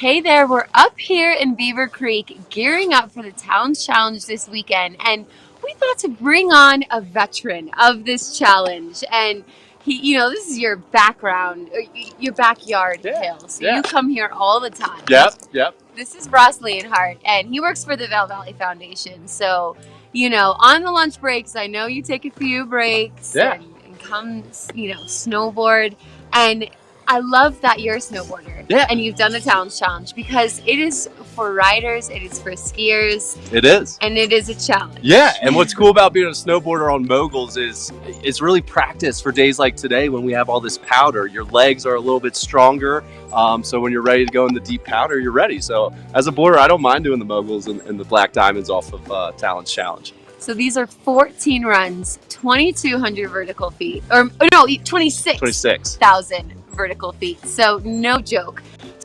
Hey there, we're up here in Beaver Creek gearing up for the Talons Challenge this weekend, and we thought to bring on a veteran of this challenge. And this is your background, your backyard hill, so you come here all the time. Yep. This is Ross Leonhart, and he works for the Vail Valley Foundation. So, on the lunch breaks, I know you take a few breaks and come, snowboard. And I love that you're a snowboarder and you've done the Talons Challenge, because it is for riders, it is for skiers. It is. And it is a challenge. Yeah, and what's cool about being a snowboarder on moguls is it's really practice for days like today when we have all this powder. Your legs are a little bit stronger, so when you're ready to go in the deep powder, you're ready. So as a boarder, I don't mind doing the moguls and the black diamonds off of Talons Challenge. So these are 14 runs, 2,200 vertical feet, or no, 26,000 vertical feet. So no joke.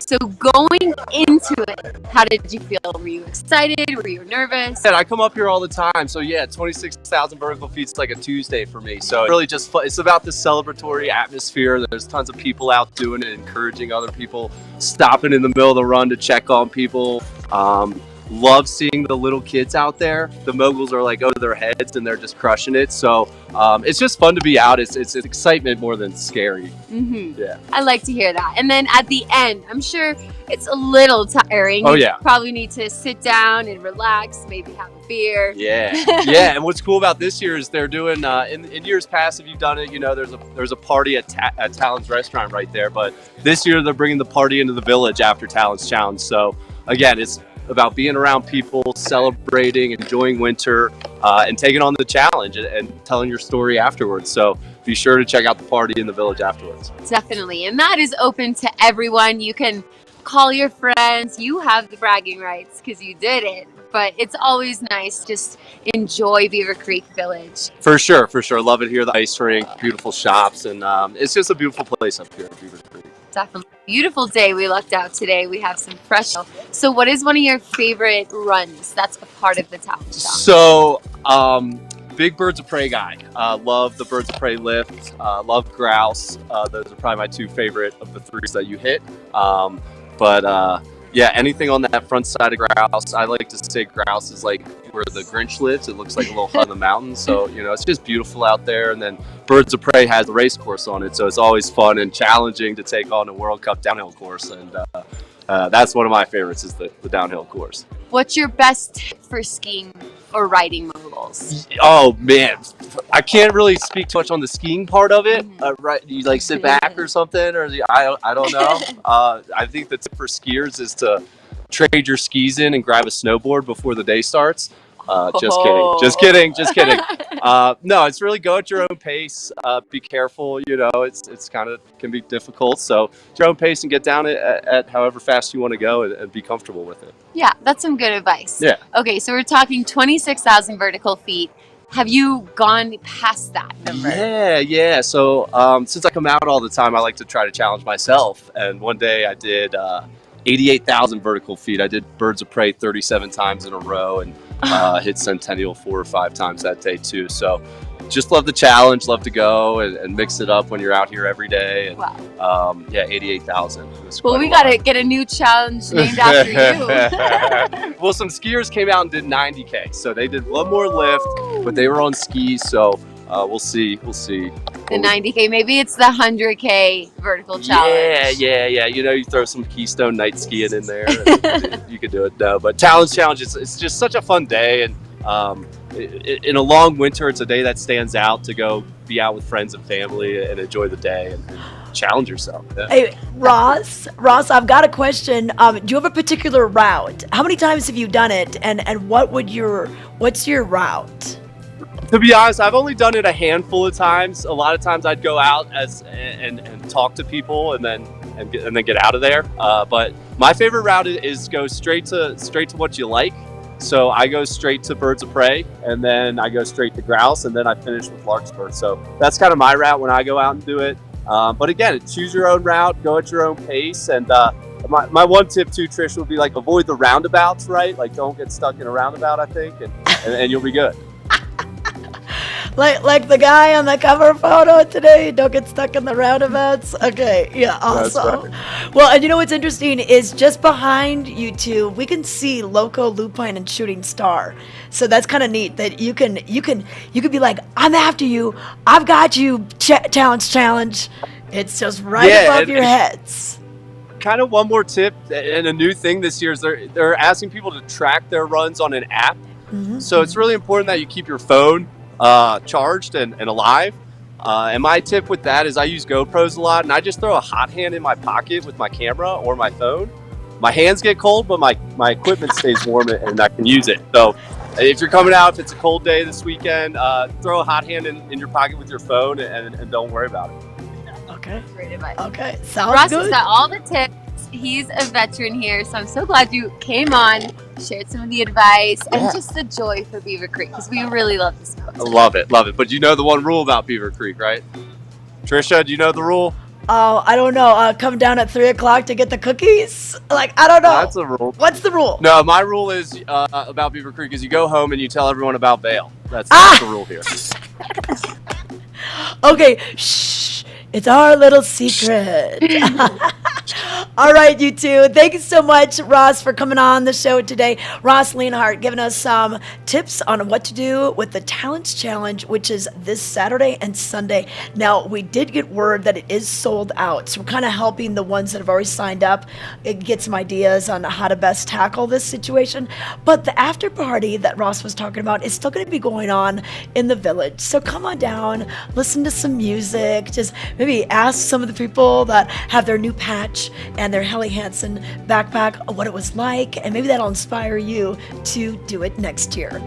So going into it, how did you feel? Were you excited? Were you nervous? And I come up here all the time. So yeah, 26,000 vertical feet is like a Tuesday for me. So it's really just fun. It's about the celebratory atmosphere. There's tons of people out doing it, encouraging other people, stopping in the middle of the run to check on people. Love seeing the little kids out there. The moguls are like over their heads and they're just crushing it. So it's just fun to be out. It's excitement more than scary. Mm-hmm. Yeah. I like to hear that. And then at the end, I'm sure it's a little tiring. Oh, you yeah. probably need to sit down and relax, maybe have a beer. Yeah. Yeah. And what's cool about this year is they're doing, in years past, if you've done it, there's a party at Talons restaurant right there. But this year they're bringing the party into the village after Talons Challenge. So again, it's about being around people, celebrating, enjoying winter, and taking on the challenge and telling your story afterwards. So be sure to check out the party in the village afterwards. Definitely. And that is open to everyone. You can call your friends. You have the bragging rights because you did it. But it's always nice to just enjoy Beaver Creek Village. For sure. Love it here. The ice rink, beautiful shops, and it's just a beautiful place up here at Beaver Creek. Definitely. Beautiful day we lucked out today. We have some fresh. So what is one of your favorite runs that's a part of the Talons Challenge? So big birds of prey guy. Love the birds of prey lift. Love grouse. Those are probably my two favorite of the three that you hit. Yeah, anything on that front side of grouse. I like to say grouse is like where the Grinch lives. It looks like a little hut in the mountains. So, it's just beautiful out there. And then Birds of Prey has a race course on it. So it's always fun and challenging to take on a World Cup downhill course. And that's one of my favorites is the downhill course. What's your best tip for skiing or riding moguls? Oh, man. I can't really speak too much on the skiing part of it. Right? You like sit back or something? Or I don't know. I think the tip for skiers is to trade your skis in and grab a snowboard before the day starts. Just kidding. No, it's really go at your own pace. Be careful. It's kind of can be difficult. So at your own pace and get down at however fast you want to go and be comfortable with it. Yeah, that's some good advice. Yeah. Okay, so we're talking 26,000 vertical feet. Have you gone past that number? Yeah. So since I come out all the time, I like to try to challenge myself. And one day I did 88,000 vertical feet. I did Birds of Prey 37 times in a row and hit Centennial 4 or 5 times that day too. So just love the challenge, love to go and mix it up when you're out here every day. And, wow. 88,000. Well, we got to get a new challenge named after you. Well, some skiers came out and did 90K. So they did one more lift, but they were on skis. So we'll see. The 90K, maybe it's the 100K vertical challenge. Yeah. You throw some Keystone night skiing in there. You could do it. No, but Talons Challenge, it's just such a fun day. And in a long winter, it's a day that stands out to go be out with friends and family and enjoy the day and challenge yourself. Yeah. Hey, Ross, I've got a question. Do you have a particular route? How many times have you done it? And what's your route? To be honest, I've only done it a handful of times. A lot of times I'd go out and talk to people and then get out of there. But my favorite route is go straight to what you like. So I go straight to Birds of Prey, and then I go straight to grouse, and then I finish with larkspur. So that's kind of my route when I go out and do it. But again, choose your own route, go at your own pace, and my one tip too, Trish, would be like avoid the roundabouts, right? Like don't get stuck in a roundabout, I think, and you'll be good. Like the guy on the cover photo today. Don't get stuck in the roundabouts. Okay, yeah, awesome. Right. Well, and you know what's interesting is just behind you two, we can see Loco, Lupine, and Shooting Star. So that's kind of neat that you can be like, I'm after you. I've got you. Challenge. It's just right above your heads. Kind of one more tip and a new thing this year is they're asking people to track their runs on an app. Mm-hmm. So it's really important that you keep your phone charged and alive. And my tip with that is I use GoPros a lot, and I just throw a hot hand in my pocket with my camera or my phone. My hands get cold, but my equipment stays warm and I can use it. So if you're coming out, if it's a cold day this weekend, throw a hot hand in your pocket with your phone and don't worry about it. Okay. Great advice. Okay. Sounds Ross good. has got all the tips. He's a veteran here, so I'm so glad you came on, shared some of the advice, and just the joy for Beaver Creek, because we really love this spot. I love it. But you know the one rule about Beaver Creek, right? Trisha, do you know the rule? Oh, I don't know. Come down at 3:00 to get the cookies? Like, I don't know. That's a rule. What's the rule? No, my rule is about Beaver Creek is you go home and you tell everyone about Vail. That's the rule here. Okay, shh. It's our little secret. All right, you two. Thank you so much, Ross, for coming on the show today. Ross Leonhart giving us some tips on what to do with the Talents Challenge, which is this Saturday and Sunday. Now, we did get word that it is sold out, so we're kind of helping the ones that have already signed up get some ideas on how to best tackle this situation. But the after party that Ross was talking about is still going to be going on in the village. So come on down, listen to some music, just maybe ask some of the people that have their new patch and their Helly Hansen backpack what it was like, and maybe that'll inspire you to do it next year.